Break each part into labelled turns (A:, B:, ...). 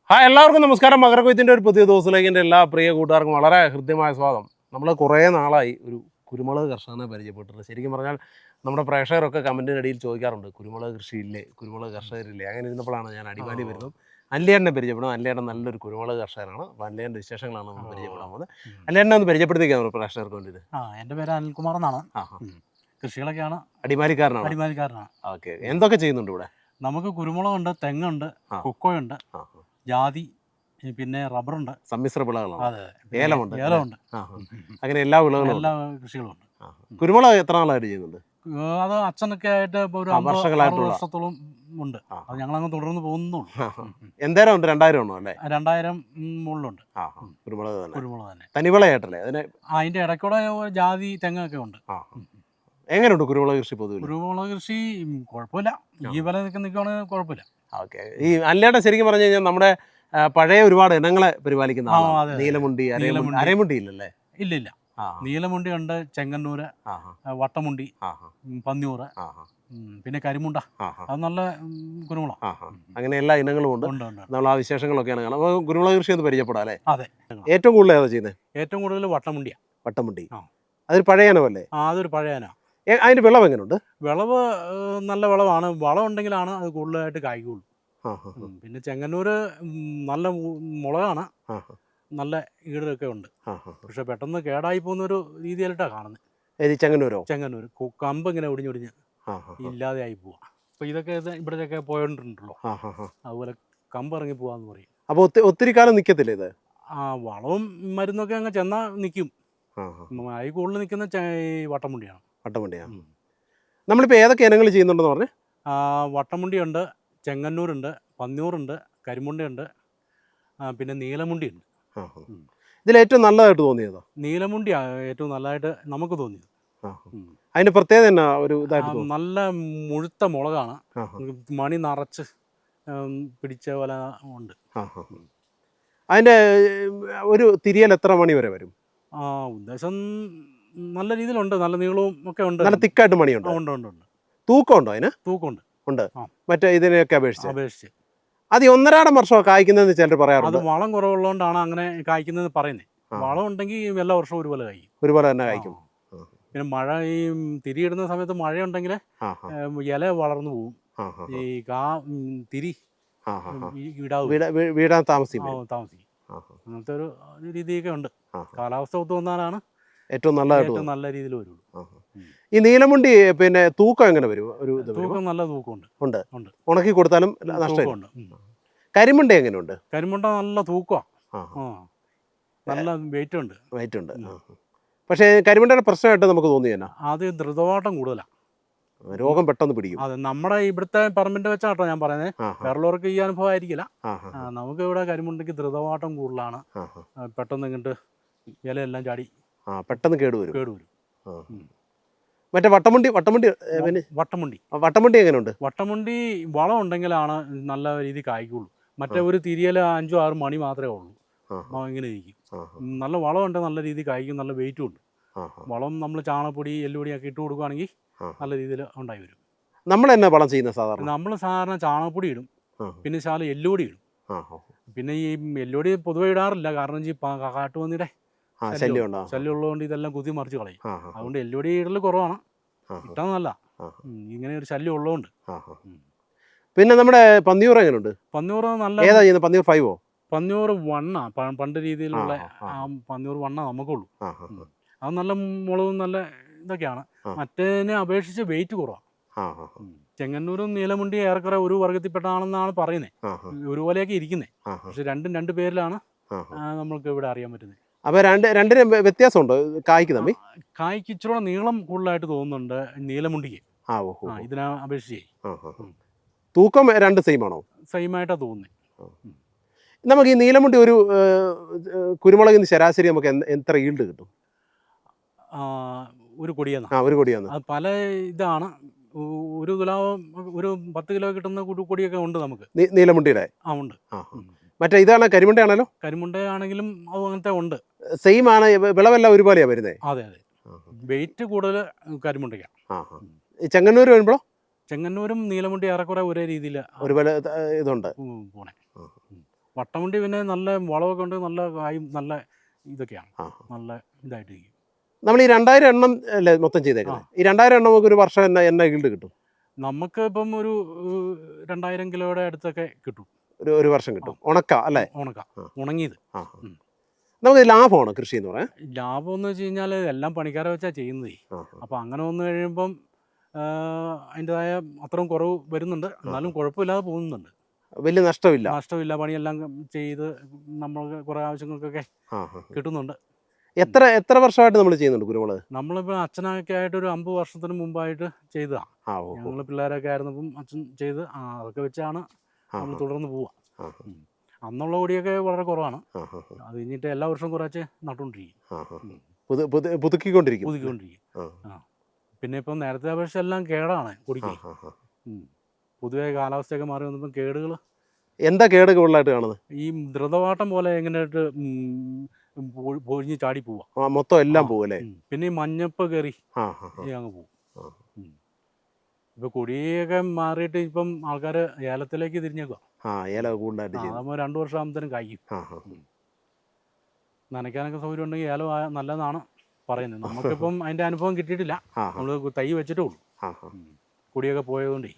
A: Hi എല്ലാവർക്കും നമസ്കാരം. മകരക്കൊയ്ത്തിൻ്റെ ഒരു പുതിയ ദിവസത്തിലേക്ക് എൻ്റെ എല്ലാ പ്രിയ കൂട്ടുകാർക്കും വളരെ ഹൃദ്യമായ സ്വാഗതം. നമ്മൾ കുറേ നാളായി ഒരു കുരുമുളക് കർഷകനെ പരിചയപ്പെട്ടിട്ട്. ശരിക്കും പറഞ്ഞാൽ നമ്മുടെ പ്രേക്ഷകരൊക്കെ കമൻറ്റിനിടയിൽ ചോദിക്കാറുണ്ട്, കുരുമുളക് കൃഷിയില്ലേ, കുരുമുളക് കർഷകരില്ലേ. അങ്ങനെ ഇരുന്നപ്പോഴാണ് ഞാൻ അടിമാലി വരുന്നത്. അല്ലേട്ടനെ പരിചയപ്പെടുന്നത്. അല്ലേട്ടൻ നല്ലൊരു കുരുമുളക് കർഷകനാണ്. അപ്പോൾ അല്ലേൻ്റെ വിശേഷങ്ങളാണ് നമ്മൾ പരിചയപ്പെടാൻ പോകുന്നത്. അല്ലേട്ടനെ ഒന്ന് പരിചയപ്പെടുത്തിക്കാൻ നമ്മുടെ പ്രേക്ഷകർക്ക് വേണ്ടിയിട്ട്.
B: എൻ്റെ പേര് അനിൽകുമാർ എന്നാണ്. കൃഷികളൊക്കെയാണ്.
A: അടിമാലിക്കാരനാണ്. ഓക്കെ. എന്തൊക്കെ ചെയ്യുന്നുണ്ട് ഇവിടെ?
B: നമുക്ക് കുരുമുളകുണ്ട്, തെങ്ങുണ്ട്, കൊക്കോയുണ്ട്, ജാതി, പിന്നെ റബ്ബറുണ്ട്,
A: സമ്മിശ്ര വിളകളാണ്.
B: അതെ,
A: ഏലമുണ്ട്. അങ്ങനെ
B: എല്ലാ കൃഷികളുമുണ്ട്.
A: കുരുമുളക് എത്ര നാളായിട്ട് ചെയ്യുന്നുണ്ട്?
B: അത് അച്ഛനൊക്കെ ആയിട്ട് ഇപ്പോൾ ഒരു 60 വർഷത്തോളം ഉണ്ട്. അത് ഞങ്ങളങ്ങ് തുടർന്ന് പോകുന്നുള്ളൂ.
A: എന്തേരം ഉണ്ട്? 2000 ഉണ്ടോ? അല്ലേ,
B: 2000 മുകളിലുണ്ട്.
A: കുരുമുളക്
B: തന്നെ
A: തനിവിളയായിട്ടല്ലേ അതിനെ?
B: അതിൻ്റെ ഇടയ്ക്കൂടെ ജാതി, തെങ്ങൊക്കെ ഉണ്ട്.
A: എങ്ങനെയുണ്ട് കുരുമുളക് കൃഷി പൊതുവെ?
B: കുരുമുളക് കൃഷി കുഴപ്പമില്ല. ഈ വില നിൽക്കുകയാണെങ്കിൽ കുഴപ്പമില്ല.
A: ഓക്കെ. ഈ അല്ലേട്ടൻ ശരിക്കും പറഞ്ഞു കഴിഞ്ഞാൽ നമ്മുടെ പഴയ ഒരുപാട് ഇനങ്ങളെ പരിപാലിക്കുന്ന നീലമുണ്ടി, അരമുണ്ടി ഇല്ലല്ലേ?
B: ഇല്ല. നീലമുണ്ടി ഉണ്ട്, ചെങ്ങന്നൂര്, വട്ടമുണ്ടി, പന്നിയൂറ്, പിന്നെ കരിമുണ്ട. അത് നല്ല കുരുമുളക്.
A: അങ്ങനെ എല്ലാ ഇനങ്ങളും ഉണ്ട്. നമ്മൾ ആ വിശേഷങ്ങളൊക്കെയാണ് കാണാം. അപ്പോൾ കുരുമുളക് കൃഷി ഒന്ന് പരിചയപ്പെടാം അല്ലേ?
B: അതെ.
A: ഏറ്റവും കൂടുതൽ ഏതാ ചെയ്യുന്നത്?
B: ഏറ്റവും കൂടുതൽ വട്ടമുണ്ടിയാണ്.
A: വട്ടമുണ്ടി അതൊരു പഴയ ഇനമല്ലേ?
B: അതൊരു പഴയ ഇനം.
A: അതിന്റെ വിളവ് എങ്ങനെയുണ്ട്?
B: വിളവ് നല്ല വിളവാണ്. വളം ഉണ്ടെങ്കിലാണ് അത് കൂടുതലായിട്ട് കായ്ക്കുള്ളൂ. പിന്നെ ചെങ്ങന്നൂര് നല്ല മുളകാണ്, നല്ല ഈടൊക്കെ ഉണ്ട്. പക്ഷെ പെട്ടെന്ന് കേടായി പോകുന്നൊരു രീതിയിലായിട്ടാണ് കാണുന്നത്. ചെങ്ങന്നൂര് കമ്പ് ഇങ്ങനെ ഒടിഞ്ഞൊടിഞ്ഞ് ഇല്ലാതെ ആയി പോവാ. അപ്പൊ ഇതൊക്കെ ഇവിടത്തെയൊക്കെ പോയോണ്ടിട്ടുണ്ടല്ലോ, അതുപോലെ കമ്പ് ഇറങ്ങി പോവാന്ന് പറയും.
A: അപ്പൊ ഒത്തിരി കാലം നിക്കത്തില്ല ഇത്?
B: വളവും മരുന്നൊക്കെ അങ്ങ് ചെന്നാ നിൽക്കും. ആയി കൂടുതൽ നിൽക്കുന്ന വട്ടമുണ്ടിയാണ്.
A: നമ്മളിപ്പോൾ ഏതൊക്കെ ഇനങ്ങൾ ചെയ്യുന്നുണ്ടെന്ന് പറഞ്ഞേ?
B: വട്ടമുണ്ടിയുണ്ട്, ചെങ്ങന്നൂരുണ്ട്, പന്നിയൂറുണ്ട്, കരിമുണ്ടയുണ്ട്, പിന്നെ നീലമുണ്ടിയുണ്ട്.
A: ഇതിലേറ്റവും നല്ലതായിട്ട് തോന്നിയതോ?
B: നീലമുണ്ടി ഏറ്റവും നല്ലതായിട്ട് നമുക്ക് തോന്നിയത്.
A: അതിന്റെ പ്രത്യേകത എന്നാ? ഒരു ഇതായിട്ട്
B: നല്ല മുഴുത്ത മുളകാണ്, മണി നിറച്ച് പിടിച്ച പോലെ ഉണ്ട്.
A: അതിന്റെ ഒരു തിരിയൽ എത്ര മണി വരെ വരും?
B: ഉദ്ദേശം നല്ല രീതിയിലുണ്ട്, നല്ല നീളവും ഒക്കെ ഉണ്ട്.
A: നല്ല തിക്കായിട്ട് മണിയുണ്ട്.
B: ഉണ്ട്.
A: തൂക്കമുണ്ടോ അതിന്?
B: തൂക്കമുണ്ട്.
A: മറ്റേ ഇതിനെയൊക്കെ അപേക്ഷിച്ച് അത് 1.5 വർഷം കായ്ക്കുന്നതെന്ന് ചിലർ പറയാറുണ്ട്.
B: അത് വളം കുറവുള്ളതുകൊണ്ടാണ് അങ്ങനെ കായ്ക്കുന്നത് പറയുന്നത്. വളം ഉണ്ടെങ്കിൽ എല്ലാ വർഷവും ഒരുപോലെ
A: തന്നെ കായ്ക്കും.
B: പിന്നെ മഴ, ഈ തിരിയിടുന്ന സമയത്ത് മഴയുണ്ടെങ്കിൽ ഇല വളർന്നു പോവും. ഈ തിരി
A: വീടാൻ താമസിക്കും.
B: അങ്ങനത്തെ ഒരു രീതിയൊക്കെ ഉണ്ട്. കാലാവസ്ഥ ഒത്തു വന്നാലാണ്
A: ഏറ്റവും
B: നല്ല രീതിയിൽ വരുള്ളൂ.
A: ഈ നീലമുണ്ടി പിന്നെ തൂക്കം എങ്ങനെ വരും?
B: തൂക്കം നല്ല തൂക്കമുണ്ട്.
A: ഉണക്കി കൊടുത്താലും നഷ്ടമുണ്ട്. കരിമുണ്ട എങ്ങനെയുണ്ട്?
B: കരിമുണ്ട നല്ല തൂക്കമാണ്, നല്ല വെയിറ്റ് ഉണ്ട്.
A: പക്ഷേ കരിമുണ്ടയുടെ പ്രശ്നമായിട്ട് നമുക്ക് തോന്നിയല്ലോ,
B: അത് ദ്രുതവാട്ടം കൂടുതലാണ്.
A: രോഗം പെട്ടെന്ന് പിടിക്കും.
B: അതെ, നമ്മുടെ ഇവിടുത്തെ പറമ്പിന്റെ വെച്ചാട്ടോ ഞാൻ പറയുന്നത്. വേറുള്ളവർക്ക് ഈ അനുഭവം ആയിരിക്കില്ല. നമുക്ക് ഇവിടെ കരിമുണ്ടയ്ക്ക് ദ്രുതവാട്ടം കൂടുതലാണ്. പെട്ടെന്ന് ഇങ്ങോട്ട് ഇലയെല്ലാം ചാടി
A: പെട്ടെന്ന് കേടുവരും. മറ്റേ വട്ടമുണ്ടി എങ്ങനെയുണ്ട്?
B: വട്ടമുണ്ടി വളം ഉണ്ടെങ്കിലാണ് നല്ല രീതിയിൽ കായ്ക്കുള്ളൂ. മറ്റേ ഒരു തിരിയൽ 5-6 മണി മാത്രമേ ഉള്ളൂ, ഇങ്ങനെ ഇരിക്കും. നല്ല വളം ഉണ്ട്, നല്ല രീതിയിൽ കായ്ക്കും, നല്ല വെയിറ്റും ഉണ്ട്. വളം നമ്മൾ ചാണകപ്പൊടി, എല്ലുപൊടിയൊക്കെ ഇട്ട് കൊടുക്കുകയാണെങ്കിൽ നല്ല രീതിയിൽ ഉണ്ടായി വരും.
A: നമ്മൾ എന്നാ വളം ചെയ്യുന്നത്?
B: നമ്മൾ സാധാരണ ചാണകപ്പൊടി ഇടും, പിന്നെ എല്ലുപൊടി ഇടും. പിന്നെ ഈ എല്ലുപൊടി പൊതുവെ ഇടാറില്ല, കാരണം ഈ കാട്ടുപന്നിയുടെ ശല്യം ഉള്ളതുകൊണ്ട് ഇതെല്ലാം കുത്തി മറിച്ച് കളയും. അതുകൊണ്ട് എല്ലുപൊടി ഇടൽ കുറവാണ്, ഇട്ടാൽ നല്ല. ഇങ്ങനെ ഒരു ശല്യം ഉള്ളതുകൊണ്ട്.
A: പിന്നെ നമ്മുടെ പന്നിയൂർ എങ്ങനെയുണ്ട്?
B: പന്നിയൂർ നല്ല.
A: പന്നിയൂർ 5
B: പന്നിയൂർ 1 പണ്ട് രീതിയിലുള്ള പന്നിയൂർ 1 നമുക്കുള്ളൂ. അത് നല്ല മുളകും നല്ല ഇതൊക്കെയാണ്. മറ്റേതിനെ അപേക്ഷിച്ച് വെയിറ്റ് കുറവാണ്. ചെങ്ങന്നൂരും നീലമുണ്ടി ഏറെക്കുറെ ഒരു വർഗത്തിൽപ്പെട്ടാണെന്നാണ് പറയുന്നത്. ഒരുപോലെയൊക്കെ ഇരിക്കുന്നത്. പക്ഷെ രണ്ടും 2 പേരിലാണ് നമ്മൾക്ക് ഇവിടെ അറിയാൻ പറ്റുന്നത്.
A: അപ്പോൾ രണ്ടിനും വ്യത്യാസമുണ്ടോ കായ്ക്ക് തമ്മിൽ?
B: കായ്ക്ക് ഇച്ചിരി നീളം കൂടുതലായിട്ട് തോന്നുന്നുണ്ട് നീലമുണ്ടിക്ക്, ഇതിനെ അപേക്ഷിച്ച്.
A: തൂക്കം 2 സെയിം ആണോ?
B: സെയിമായിട്ടാണ് തോന്നുന്നത്.
A: നമുക്ക് ഈ നീലമുണ്ടി ഒരു കുരുമുളകിന് ശരാശരി നമുക്ക് എത്ര ഈൽഡ് കിട്ടും?
B: ഒരു കൊടിയാണ്. അത് പല ഇതാണ്. ഒരു കിലോ, ഒരു 10 കിലോ കിട്ടുന്ന കൊടിയൊക്കെ ഉണ്ട് നമുക്ക്
A: നീലമുണ്ടിയുടെ.
B: ഉണ്ട്.
A: മറ്റേ ഇതാണ് കരിമുണ്ടയാണല്ലോ?
B: കരിമുണ്ടയാണെങ്കിലും അങ്ങനത്തെ ഉണ്ട്.
A: സെയിം ആണ്, വിളവെല്ലാം ഒരുപോലെയാണ് വരുന്നത്.
B: അതെ. വെയിറ്റ് കൂടുതൽ കരിമുണ്ടയ്ക്കാണ്.
A: ചെങ്ങന്നൂർ വരുമ്പോഴോ?
B: ചെങ്ങന്നൂരും നീലമുണ്ടി ഏറെക്കുറെ ഒരേ രീതിയിൽ
A: ഒരുപോലെ ഇതുണ്ട്.
B: പോണേ. വട്ടമുണ്ടി പിന്നെ നല്ല വളമൊക്കെ ഉണ്ട്, നല്ല കായും നല്ല ഇതൊക്കെയാണ്,
A: ആ.
B: നല്ല ഇതായിട്ടിരിക്കും.
A: നമ്മൾ ഈ 2000 എണ്ണം അല്ലേ മൊത്തം ചെയ്തേക്കുന്നത്? ഈ 2000 എണ്ണം നമുക്ക് ഒരു വർഷം എന്നാ ഈൽഡ് കിട്ടും?
B: നമുക്ക് ഇപ്പം ഒരു 2000 കിലോയുടെ അടുത്തൊക്കെ കിട്ടും.
A: ഒരു വർഷം കിട്ടും. ഉണക്ക അല്ലേ?
B: ഉണക്ക, ഉണങ്ങിയത്.
A: നമുക്ക് ലാഭമാണ് കൃഷി എന്ന് പറയാം.
B: ലാഭം എന്ന് വെച്ച് കഴിഞ്ഞാൽ എല്ലാം പണിക്കാരെ വെച്ചാൽ ചെയ്യുന്നതേ. അപ്പോൾ അങ്ങനെ വന്നു കഴിയുമ്പം അതിൻ്റെതായ അത്രയും കുറവ് വരുന്നുണ്ട്, എന്നാലും കുഴപ്പമില്ലാതെ പോകുന്നുണ്ട്.
A: വലിയ നഷ്ടമില്ല.
B: നഷ്ടമില്ല, പണിയെല്ലാം ചെയ്ത് നമ്മൾ കുറേ ആവശ്യങ്ങൾക്കൊക്കെ കിട്ടുന്നുണ്ട്.
A: എത്ര വർഷമായിട്ട് നമ്മൾ ചെയ്യുന്നുണ്ട് കുരുമുളക്?
B: നമ്മളിപ്പോൾ അച്ഛനൊക്കെ ആയിട്ട് ഒരു 50 വർഷത്തിന് മുമ്പായിട്ട് ചെയ്തതാണ്. ഞങ്ങൾ പിള്ളേരൊക്കെ ആയിരുന്നപ്പം അച്ഛൻ ചെയ്ത് അതൊക്കെ വെച്ചാണ് നമ്മൾ തുടർന്ന് പോവുക. അന്നുള്ള കൊടിയൊക്കെ വളരെ കുറവാണ്. അത് കഴിഞ്ഞിട്ട് എല്ലാ വർഷവും കുറച്ച് നട്ടുകൊണ്ടിരിക്കും,
A: പുതുക്കിക്കൊണ്ടിരിക്കും.
B: പിന്നെ ഇപ്പം നേരത്തെ അപേക്ഷിച്ച് എല്ലാം കേടാണ് കൊടിക്ക്. പൊതുവെ കാലാവസ്ഥയൊക്കെ മാറി വന്നപ്പം കേടുകൾ.
A: എന്താ കേട് കൂടുതലായിട്ട് കാണുന്നത്?
B: ഈ ദ്രുതവാട്ടം പോലെ എങ്ങനെയായിട്ട് പൊഴിഞ്ഞ് ചാടി പോവാ,
A: മൊത്തം എല്ലാം പോവല്ലേ?
B: പിന്നെ ഈ മഞ്ഞപ്പ് കയറി അങ്ങ് പോവും. ഇപ്പൊ കൊടിയൊക്കെ മാറിയിട്ട് ഇപ്പം ആൾക്കാർ ഏലത്തിലേക്ക് തിരിഞ്ഞേക്കുക. അതാകുമ്പോൾ 2 വർഷം ആകുമ്പോഴത്തേനും കായ്ക്കും. നനയ്ക്കാനൊക്കെ സൗകര്യം ഉണ്ടെങ്കിൽ ഏലം നല്ലതാണ് പറയുന്നത്. നമുക്കിപ്പം അതിന്റെ അനുഭവം കിട്ടിയിട്ടില്ല, നമ്മൾ തൈ വെച്ചിട്ടേ ഉള്ളൂ, കൊടിയൊക്കെ പോയതുകൊണ്ടേ.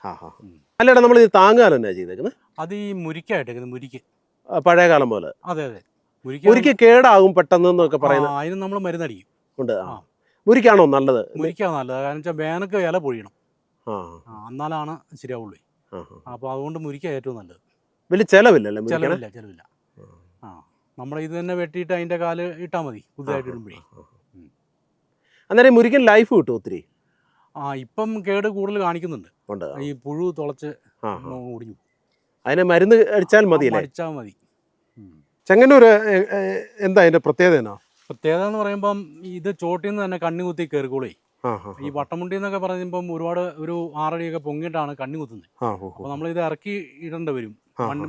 A: അല്ലേടാ, നമ്മൾ ഇത് താങ്ങാൻ തന്നെയാണ് ചെയ്തേക്കുന്നത്?
B: അത് ഈ മുരിക്കായിട്ട്, മുരിക്ക്
A: പഴയ കാലം പോലെ.
B: അതെ അതെ,
A: മുരിക്ക് കേടാകും പെട്ടെന്നൊക്കെ പറയുന്നത്.
B: അതിന് നമ്മൾ മരുന്നടിക്കും.
A: മുരിക്കാണോ നല്ലത്?
B: മുരിക്കാണ് നല്ലത്, കാരണം വെച്ചാൽ വേനൽക്ക് ഇല പൊഴിയണം, എന്നാലാണ് ശരിയാവുള്ളൂ. അപ്പോൾ അതുകൊണ്ട് മുരിക്ക ഏറ്റവും നല്ലത്.
A: വലിയ ചിലവില്ലല്ലേ?
B: ചിലവില്ല. നമ്മൾ ഇത് തന്നെ വെട്ടിയിട്ട് അതിന്റെ കാല് ഇട്ടാൽ മതി പുതുതായിട്ട് ഇടുമ്പോഴേ.
A: അന്നേരം മുരിക്കൻ ലൈഫ് കിട്ടും ഒത്തിരി.
B: ഇപ്പം കേട് കൂടുതൽ കാണിക്കുന്നുണ്ട്, ഈ പുഴു തുളച്ച് ഒടിഞ്ഞു.
A: അതിനെ മരുന്ന് അടിച്ചാൽ മതി. ചെങ്ങന്നൂർ എന്താ അതിന്റെ പ്രത്യേകത?
B: പ്രത്യേകത എന്ന് പറയുമ്പം ഇത് ചോട്ടിൽ നിന്ന് തന്നെ കണ്ണി കുത്തി കയറിക്കോളേ. ഈ വട്ടമുണ്ടി എന്നൊക്കെ പറയുമ്പം ഒരുപാട് ഒരു 6 അടിയൊക്കെ പൊങ്ങിയിട്ടാണ് കണ്ണി കുത്തുന്നത്. അപ്പോൾ നമ്മളിത് ഇറക്കി ഇടേണ്ടി വരും,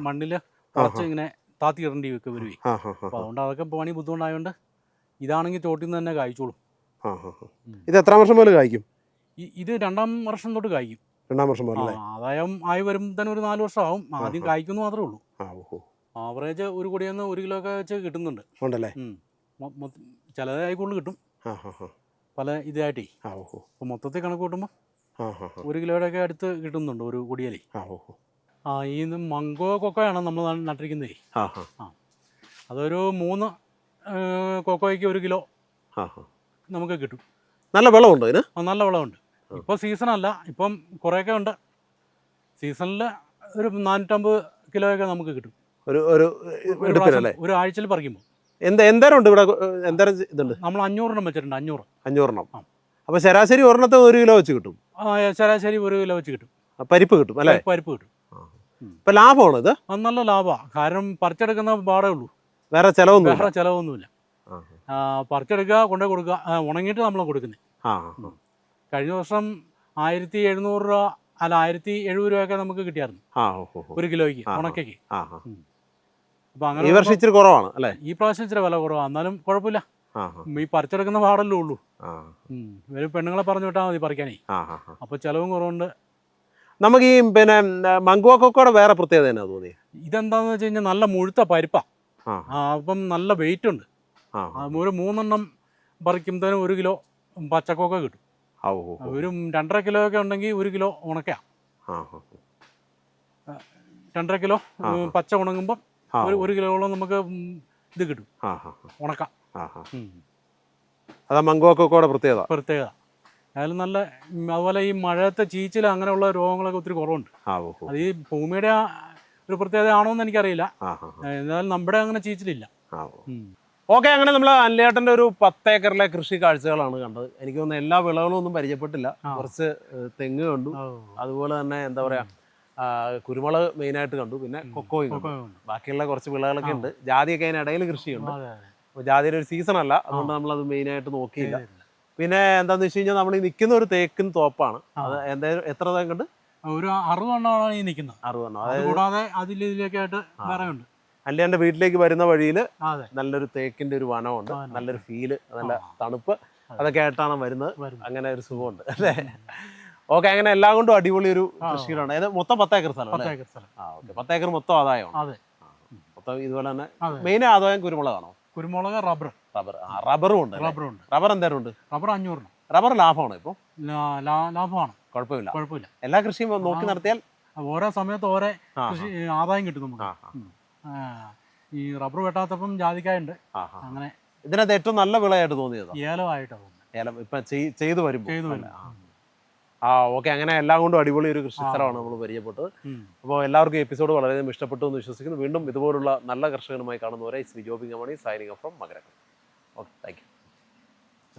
B: മണ്ണിൽ കുറച്ച് ഇങ്ങനെ താത്തി ഇടേണ്ടി ഒക്കെ വരുവേ. അപ്പോൾ അതുകൊണ്ട് അതൊക്കെ പണി ബുദ്ധിമുട്ടായതുകൊണ്ട് ഇതാണെങ്കിൽ ചോട്ടിൽ നിന്ന് തന്നെ കായ്ച്ചോളും.
A: ഇത് എത്ര വർഷം പോലെ കായ്ക്കും?
B: ഇത് 2ാം വർഷം തൊട്ട് കായ്ക്കും.
A: 2ാം വർഷം പോലെ
B: ആദായം ആയി വരുമ്പോൾ തന്നെ ഒരു 4 വർഷം ആവും. ആദ്യം കായ്ക്കുന്നു മാത്രമേ ഉള്ളൂ. ആവറേജ് ഒരു കൊടിയെന്ന് 1 കിലോ ഒക്കെ വെച്ച് കിട്ടുന്നുണ്ട്. ചിലതായി കൂടുതൽ കിട്ടും, പല ഇതായിട്ടേ. അപ്പോൾ മൊത്തത്തിൽ കണക്ക് കൂട്ടുമ്പോൾ 1 കിലോയുടെ ഒക്കെ അടുത്ത് കിട്ടുന്നുണ്ട് ഒരു കൊടിയലേ. ഈ മംഗോ കൊക്കോയാണ് നമ്മൾ നട്ടിരിക്കുന്നത്. അതൊരു 3 കൊക്കോയ്ക്ക് 1 കിലോ നമുക്ക് കിട്ടും.
A: നല്ല വിളവുണ്ടോ ഇതിന്?
B: നല്ല വിളവുണ്ട്. ഇപ്പോൾ സീസണല്ല, ഇപ്പം കുറേയൊക്കെ ഉണ്ട്. സീസണിൽ ഒരു 450 കിലോയൊക്കെ നമുക്ക് കിട്ടും ഒരു ആഴ്ചയിൽ പറിക്കുമ്പോൾ.
A: എന്തോരം ഉണ്ട് ഇവിടെ? എന്തോരം ഇതുണ്ട്?
B: നമ്മൾ 500 എണ്ണം വെച്ചിട്ടുണ്ട്.
A: 500 അപ്പോൾ ശരാശരി ഒരെണ്ണത്തെ 1 കിലോ വെച്ച് കിട്ടും.
B: ശരാശരി 1 കിലോ വെച്ച് കിട്ടും.
A: പരിപ്പ് കിട്ടും അല്ലേ?
B: പരിപ്പ് കിട്ടും.
A: ഇപ്പം ലാഭമാണോ ഇത്?
B: നല്ല ലാഭമാണ്, കാരണം പറിച്ചെടുക്കുന്ന പാടേ ഉള്ളൂ,
A: വേറെ
B: ചിലവൊന്നുമില്ല. പറിച്ചെടുക്കുക, കൊണ്ടുപോയി കൊടുക്കുക, ഉണങ്ങിയിട്ട് നമ്മൾ കൊടുക്കുന്നത്. കഴിഞ്ഞ വർഷം 1700 രൂപ അല്ല 1070 രൂപയൊക്കെ നമുക്ക് കിട്ടിയായിരുന്നു 1 കിലോയ്ക്ക് ഉണക്കയ്ക്ക്. അപ്പൊ അങ്ങനെ
A: ഈ വർഷം ഇച്ചിരി കുറവാണ് അല്ലേ?
B: ഈ പ്രാവശ്യം ഇച്ചിരി വില കുറവാണ്, എന്നാലും കുഴപ്പമില്ല. ഈ പറിച്ചെടുക്കുന്ന പാടല്ലേ ഉള്ളൂ. ഇവര് പെണ്ണുങ്ങളെ പറഞ്ഞു വിട്ടാൽ മതി പറിക്കാനേ, അപ്പൊ ചെലവും കുറവുണ്ട്.
A: നമുക്ക് ഈ പിന്നെ മംഗോ കൊക്കോയുടെ വേറെ പ്രത്യേകത എന്നാ തോന്നി?
B: ഇതെന്താന്ന് വെച്ച് കഴിഞ്ഞാൽ നല്ല മുഴുത്ത പരിപ്പാ, അപ്പം നല്ല വെയിറ്റ് ഉണ്ട്. ഒരു 3 എണ്ണം പറിക്കുമ്പോഴത്തേനും 1 കിലോ പച്ചക്കൊക്കെ കിട്ടും. ഒരു 2.5 കിലോ ഒക്കെ ഉണ്ടെങ്കിൽ 1 കിലോ ഉണക്കാ. 2.5 കിലോ പച്ച ഉണങ്ങുമ്പോൾ 1 കിലോളം നമുക്ക് ഇത് കിട്ടും, ഉണക്ക.
A: അതാ മംഗോ കൊക്കോയുടെ പ്രത്യേകത.
B: അതിൽ നല്ല, അതുപോലെ ഈ മഴയത്തെ ചീച്ചിൽ അങ്ങനെയുള്ള രോഗങ്ങളൊക്കെ ഒത്തിരി കുറവുണ്ട്. അത് ഈ ഭൂമിയുടെ ഒരു പ്രത്യേകത ആണോ എന്ന് എനിക്കറിയില്ല, എന്നാലും നമ്മുടെ അങ്ങനെ ചീച്ചിലില്ല.
A: ഓക്കെ, അങ്ങനെ നമ്മൾ അനിലേട്ടൻ്റെ ഒരു 10 ഏക്കറിലെ കൃഷി കാഴ്ചകളാണ് കണ്ടത്. എനിക്ക് തോന്നുന്നു എല്ലാ വിളകളും ഒന്നും പരിചയപ്പെട്ടില്ല. കുറച്ച് തെങ്ങ് കണ്ടു, അതുപോലെ തന്നെ എന്താ പറയുക കുരുമുളക് മെയിനായിട്ട് കണ്ടു, പിന്നെ കൊക്കോയും കണ്ടു. ബാക്കിയുള്ള കുറച്ച് വിളകളൊക്കെ ഉണ്ട്. ജാതിയൊക്കെ അതിനിടയിൽ കൃഷിയുണ്ട്. അപ്പോൾ ജാതിയുടെ ഒരു സീസൺ അല്ല, അതുകൊണ്ട് നമ്മളത് മെയിനായിട്ട് നോക്കിയില്ല. പിന്നെ എന്താണെന്ന് വെച്ച് കഴിഞ്ഞാൽ നമ്മൾ ഈ നിൽക്കുന്ന ഒരു തേക്കിൻ തോപ്പാണ്. അത് എന്തായാലും എത്ര തേക്കുണ്ട്?
B: ഒരു 60 എണ്ണമാണ് ഈ നിൽക്കുന്നത്.
A: 60 എണ്ണം.
B: കൂടാതെ അതിലേക്കായിട്ട് വേറെ ഉണ്ട്.
A: അല്ലെ എൻ്റെ വീട്ടിലേക്ക് വരുന്ന വഴിയിൽ നല്ലൊരു തേക്കിൻ്റെ ഒരു വനമുണ്ട്, നല്ലൊരു ഫീല്, നല്ല തണുപ്പ്, അതൊക്കെ ആയിട്ടാണ് വരുന്നത്. അങ്ങനെ ഒരു സുഖമുണ്ട് അല്ലേ? ഓക്കെ, അങ്ങനെ എല്ലാം കൊണ്ടും അടിപൊളി ഒരു കൃഷിയിലാണ്. മൊത്തം 10 ഏക്കർ സ്ഥലം.
B: 10 ഏക്കർ സ്ഥലം.
A: 10 ഏക്കർ മൊത്തം ആദായമാണ്. മൊത്തം ഇതുപോലെ തന്നെ
B: അതെ.
A: മെയിൻ ആദായം കുരുമുളകാണോ?
B: കുരുമുളക്, റബ്ബർ.
A: റബ്ബറും ഉണ്ട്.
B: റബ്ബറുണ്ട്.
A: റബ്ബർ എന്തേലും ഉണ്ട്?
B: റബ്ബർ 500.
A: റബ്ബർ ലാഭമാണോ ഇപ്പോൾ?
B: ലാഭമാണ്.
A: കുഴപ്പമില്ല. എല്ലാ കൃഷിയും നോക്കി നടത്തിയാൽ
B: ഓരോ സമയത്ത് ഓരോ കൃഷി ആദായം കിട്ടും നമുക്ക്. ഈ റബ്ബർ വെട്ടാത്തപ്പം ജാതിക്കായുണ്ട്. അങ്ങനെ
A: ഇതിനകത്ത് ഏറ്റവും നല്ല വിളയായിട്ട് തോന്നിയത്
B: ഏലമായിട്ടാണ്
A: ഏലം ഇപ്പം ചെയ്തു വരുമ്പോൾ. ഓക്കെ. അങ്ങനെ എല്ലാം കൊണ്ടും അടിപൊളി ഒരു കൃഷി സ്ഥലമാണ് നമ്മൾ പരിചയപ്പെട്ടത്. അപ്പോൾ എല്ലാവർക്കും എപ്പിസോഡ് വളരെയധികം ഇഷ്ടപ്പെട്ടു എന്ന് വിശ്വസിക്കുന്നു. വീണ്ടും ഇതുപോലുള്ള നല്ല കർഷകനുമായി കാണുന്നവരെ Shri Jobi Kamani signing from Makarakam. Okay, thank U.